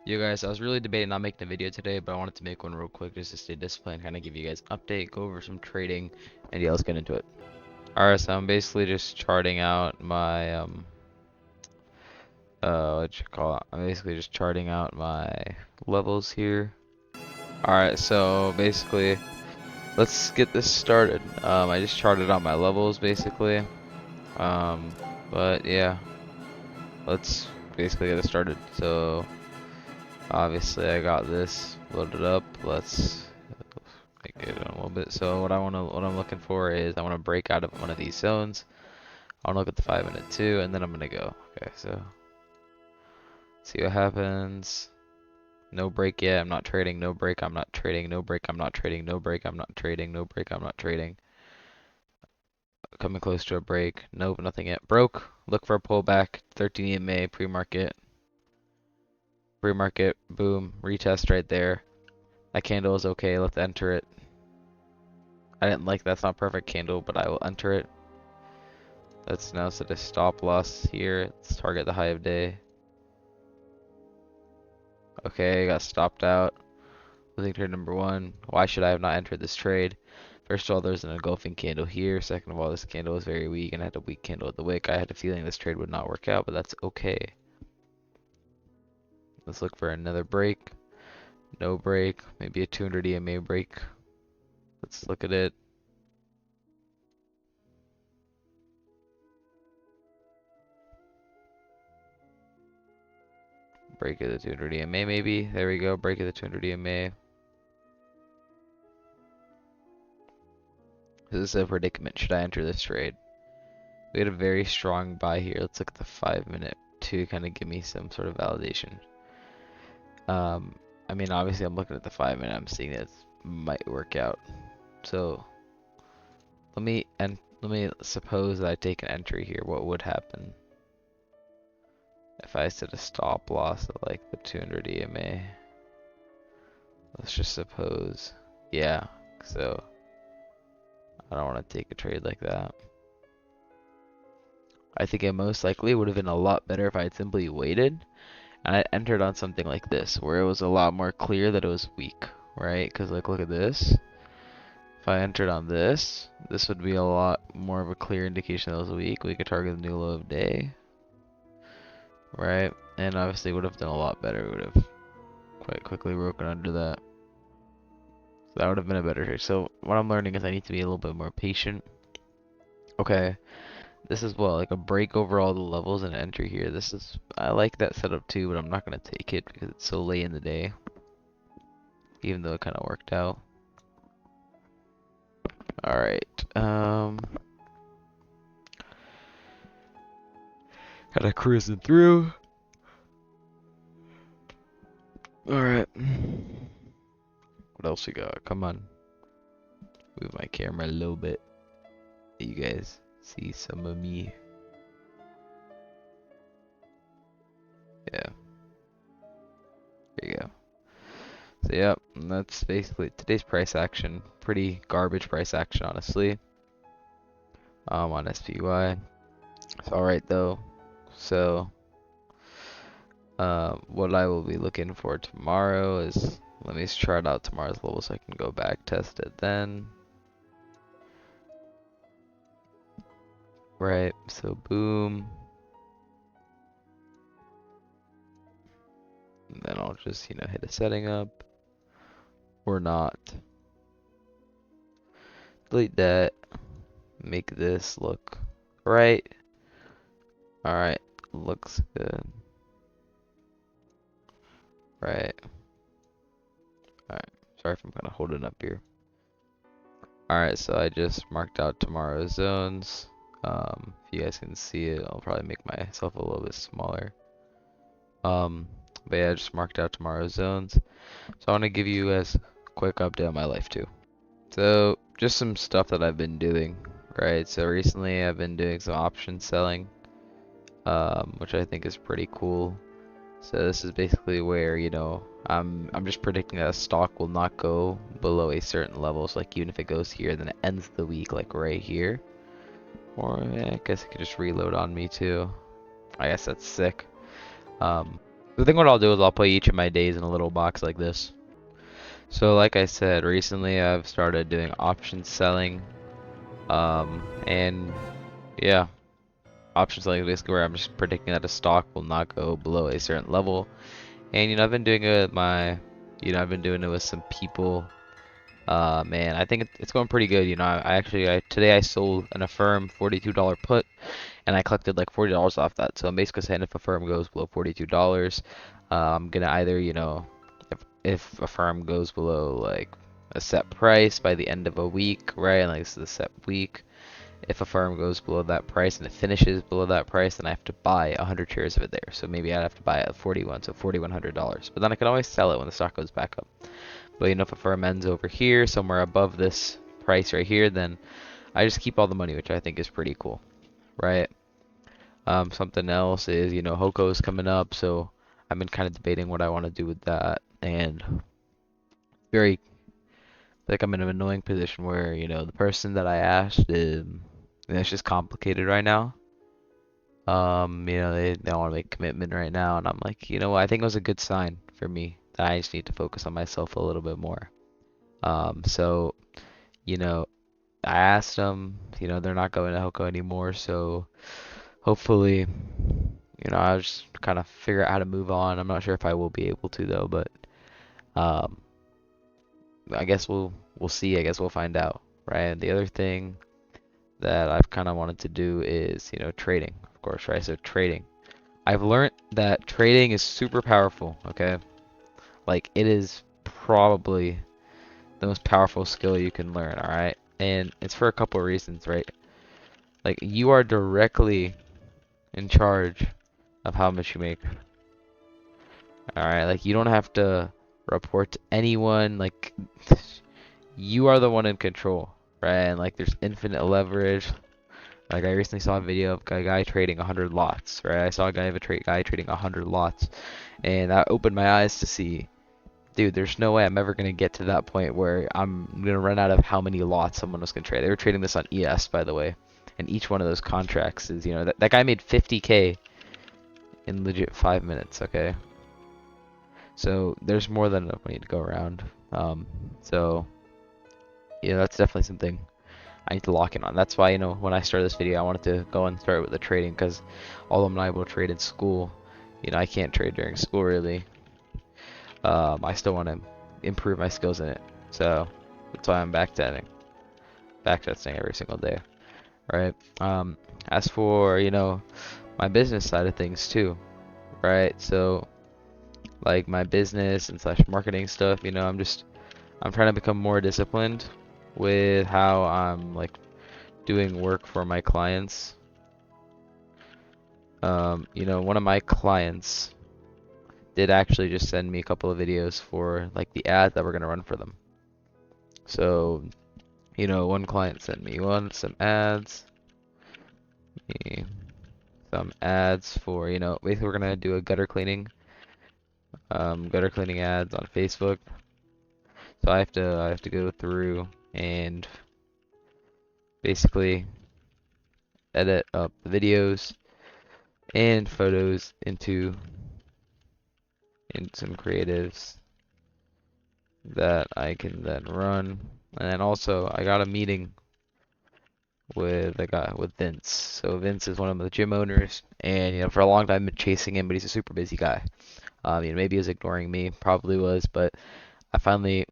You guys, I was really debating not making a video today, but I wanted to make one real quick just to stay disciplined, kind of give you guys an update, go over some trading, and yeah, let's get into it. Alright, so I'm basically just charting out my, what you call it? I'm basically just charting out my levels here. Alright, so basically, let's get this started. I just charted out my levels, basically. But yeah, let's basically get it started. So, obviously I got this loaded up. Let's make it a little bit. So what I'm looking for is I want to break out of one of these zones. I want to look at the 5-minute too, and then I'm gonna go. Okay, so see what happens. No break yet. I'm not trading. No break. I'm not trading. No break. I'm not trading. No break. I'm not trading. No break. I'm not trading. Coming close to a break. Nope, nothing yet. Broke. Look for a pullback. 13 EMA pre-market. Pre-market. Boom. Retest right there. That candle is okay. Let's enter it. I didn't like that's not perfect candle, but I will enter it. Let's now set a stop loss here. Let's target the high of day. Okay, got stopped out. Losing trade number one. Why should I have not entered this trade? First of all, there's an engulfing candle here. Second of all, this candle is very weak and I had a weak candle at the wick. I had a feeling this trade would not work out, but that's okay. Let's look for another break. No break. Maybe a 200 EMA break. Let's look at it. Break of the 200 EMA maybe. There we go. Break of the 200 EMA. This is a predicament. Should I enter this trade? We had a very strong buy here. Let's look at the 5-minute to kind of give me some sort of validation. I mean, obviously I'm looking at the 5-minute. I'm seeing that it might work out. So let me suppose that I take an entry here. What would happen if I set a stop loss at like the 200 EMA? Let's just suppose, yeah. So I don't want to take a trade like that. I think it most likely would have been a lot better if I had simply waited and I entered on something like this, where it was a lot more clear that it was weak, right? Because like, look at this. If I entered on this, this would be a lot more of a clear indication that it was weak. We could target the new low of day, right? And obviously would have done a lot better. We would have quite quickly broken under that. So that would have been a better trade. So what I'm learning is I need to be a little bit more patient. Okay. This is what, like a break over all the levels and entry here. This is, I like that setup too, but I'm not going to take it because it's so late in the day. Even though it kind of worked out. Alright, kind of cruising through. Alright. What else we got? Come on. Move my camera a little bit. You guys see some of me. Yeah. There you go. So yeah, that's basically today's price action. Pretty garbage price action, honestly. On SPY. It's alright though. So what I will be looking for tomorrow is, let me chart out tomorrow's level so I can go back test it then. Right, so boom. And then I'll just, hit a setting up. Or not. Delete that. Make this look right. Alright, looks good. Right. Alright, sorry if I'm kind of holding up here. Alright, so I just marked out tomorrow's zones. If you guys can see it, I'll probably make myself a little bit smaller. But yeah, I just marked out tomorrow's zones. So I want to give you guys a quick update on my life too. So just some stuff that I've been doing, right? So recently I've been doing some option selling, which I think is pretty cool. So this is basically where, I'm just predicting that a stock will not go below a certain level. So like even if it goes here, then it ends the week like right here. Or yeah, I guess it could just reload on me too. I guess that's sick. The thing what I'll do is I'll put each of my days in a little box like this. So like I said, recently I've started doing option selling. And yeah, option selling is basically where I'm just predicting that a stock will not go below a certain level. And I've been doing it with I've been doing it with some people. Man, I think it's going pretty good. Today I sold an Affirm $42 put, and I collected like $40 off that. So I'm basically saying if Affirm goes below $42, I'm gonna either, if Affirm goes below like a set price by the end of a week, right? And like this is a set week. If a firm goes below that price and it finishes below that price, then I have to buy 100 shares of it there. So maybe I'd have to buy it at 41, so $4,100. But then I can always sell it when the stock goes back up. But if a firm ends over here, somewhere above this price right here, then I just keep all the money, which I think is pretty cool, right? Something else is, Hoko's coming up, so I've been kind of debating what I want to do with that, and very like I'm in an annoying position where, the person that I asked, it's just complicated right now. They don't want to make commitment right now, and I'm like, what? I think it was a good sign for me that I just need to focus on myself a little bit more. So, you know, I asked them, they're not going to Hoko anymore, so hopefully, I'll just kind of figure out how to move on. I'm not sure if I will be able to though, but um, I guess we'll see. I guess we'll find out, right? And the other thing that I've kind of wanted to do is, trading, of course, right? So trading. I've learned that trading is super powerful, okay? Like it is probably the most powerful skill you can learn, all right? And it's for a couple of reasons, right? Like you are directly in charge of how much you make. All right, like you don't have to report to anyone, like you are the one in control, right? And like there's infinite leverage. Like I recently saw a video of a guy trading 100 lots, right? I saw a guy trading 100 lots, and that opened my eyes to see, dude, there's no way I'm ever gonna get to that point where I'm gonna run out of how many lots someone was gonna trade. They were trading this on ES, by the way, and each one of those contracts is, that guy made 50K in legit 5 minutes, okay? So there's more than enough money to go around. So yeah, that's definitely something I need to lock in on. That's why, when I started this video, I wanted to go and start with the trading because although I'm not able to trade in school, I can't trade during school really. I still want to improve my skills in it. So that's why I'm backtesting every single day, right? As for, my business side of things too, right? So like my business and slash marketing stuff, I'm trying to become more disciplined with how I'm like doing work for my clients. One of my clients did actually just send me a couple of videos for like the ads that we're gonna run for them. So, one client sent me some ads, for, basically we're gonna do a gutter cleaning ads on Facebook. So I have to go through and basically edit up the videos and photos in some creatives that I can then run. And then also I got a meeting with Vince. So Vince is one of the gym owners, and for a long time I've been chasing him, but he's a super busy guy. Maybe he was ignoring me, probably was, but I finally,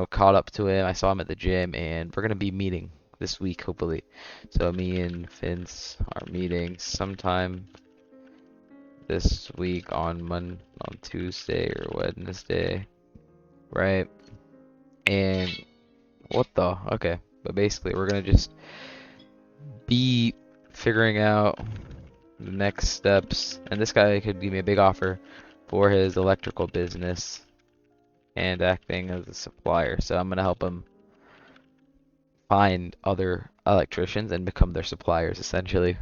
caught up to him. I saw him at the gym, and we're gonna be meeting this week, hopefully. So me and Vince are meeting sometime this week on Tuesday or Wednesday, right? And what the? Okay, but basically we're gonna just be figuring out the next steps, and this guy could give me a big offer for his electrical business and acting as a supplier. So I'm gonna help him find other electricians and become their suppliers essentially.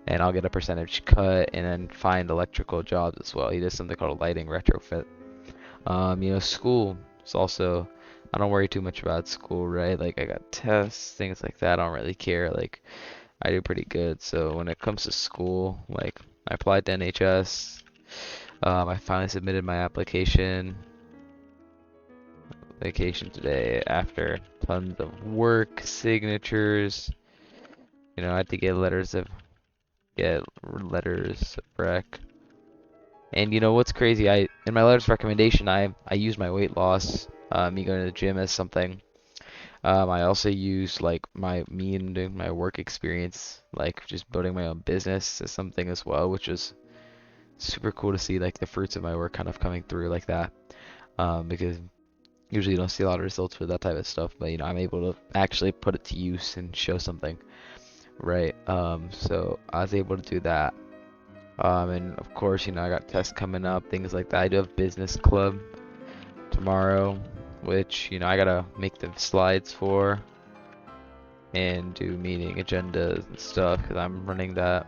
And I'll get a percentage cut and then find electrical jobs as well. He does something called a lighting retrofit. School is also, I don't worry too much about school, right? Like I got tests, things like that. I don't really care. Like I do pretty good. So when it comes to school, like I applied to NHS. I finally submitted my application vacation today after tons of work, signatures. I had to get letters of rec. And what's crazy? In my letters of recommendation, I use my weight loss, me going to the gym as something. I also use like me and doing my work experience, like just building my own business as something as well, which is super cool to see like the fruits of my work kind of coming through like that. Because usually you don't see a lot of results with that type of stuff, but I'm able to actually put it to use and show something, right? So I was able to do that. And of course, I got tests coming up, things like that. I do have business club tomorrow, which, I gotta make the slides for and do meeting agendas and stuff because I'm running that.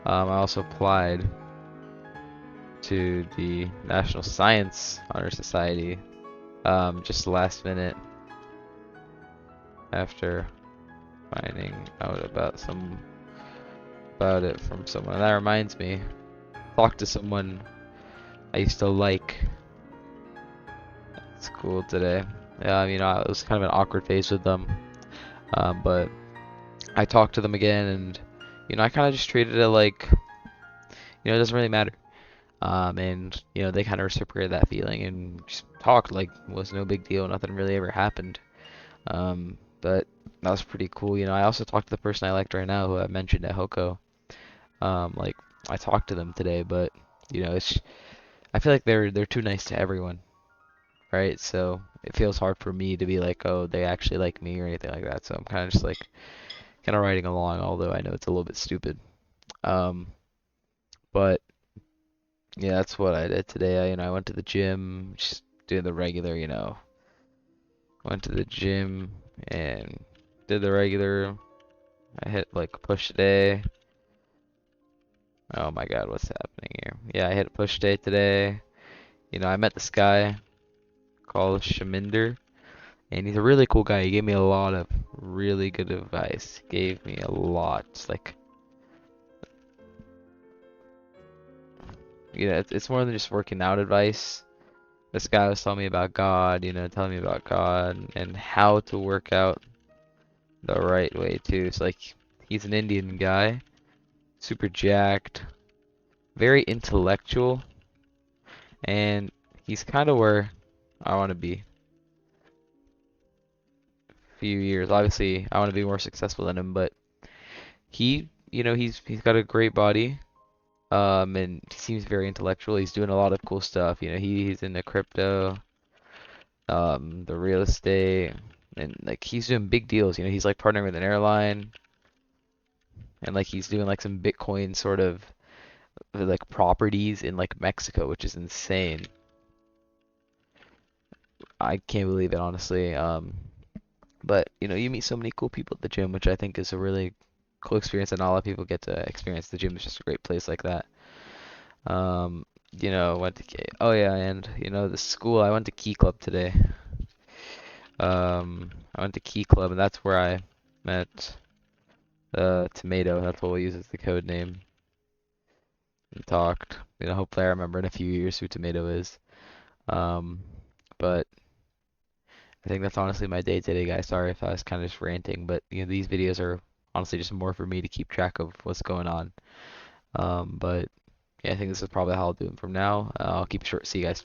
I also applied to the National Science Honor Society just last minute after finding out about it from someone. And that reminds me, talk to someone I used to like at school today. Yeah, it was kind of an awkward phase with them, but I talked to them again, and I kind of just treated it like, it doesn't really matter. And they kind of reciprocated that feeling and just talked like it was no big deal, nothing really ever happened. But that was pretty cool. I also talked to the person I liked right now, who I mentioned at Hoko. Like I talked to them today, but it's I feel like they're too nice to everyone, right? So it feels hard for me to be like, oh, they actually like me or anything like that. So I'm kind of just like kind of riding along, although I know it's a little bit stupid. Um, but yeah, that's what I did today. I went to the gym, just doing the regular, went to the gym and did the regular. I hit like push day. Oh my God, what's happening here? Yeah, I hit a push day today. I met this guy called Shaminder, and he's a really cool guy. He gave me a lot of really good advice. He gave me a lot. Like, it's more than just working out advice. This guy was telling me about God, telling me about God and how to work out the right way too. It's like he's an Indian guy, super jacked, very intellectual, and he's kind of where I want to be. Few years. Obviously, I want to be more successful than him, but he's got a great body. And he seems very intellectual. He's doing a lot of cool stuff. He's into crypto, the real estate, and like he's doing big deals. He's like partnering with an airline, and like he's doing like some Bitcoin sort of like properties in like Mexico, which is insane. I can't believe it, honestly. But you meet so many cool people at the gym, which I think is a really cool experience, and not a lot of people get to experience. The gym is just a great place like that. Um, went to oh yeah, and the school I went to Key Club today. I went to Key Club, and that's where I met Tomato. That's what we'll use as the code name. And talked. Hopefully I remember in a few years who Tomato is. Um, but I think that's honestly my day today, guys. Sorry if I was kind of just ranting, but these videos are honestly just more for me to keep track of what's going on. But yeah, I think this is probably how I'll do it from now. I'll keep it short. See you guys.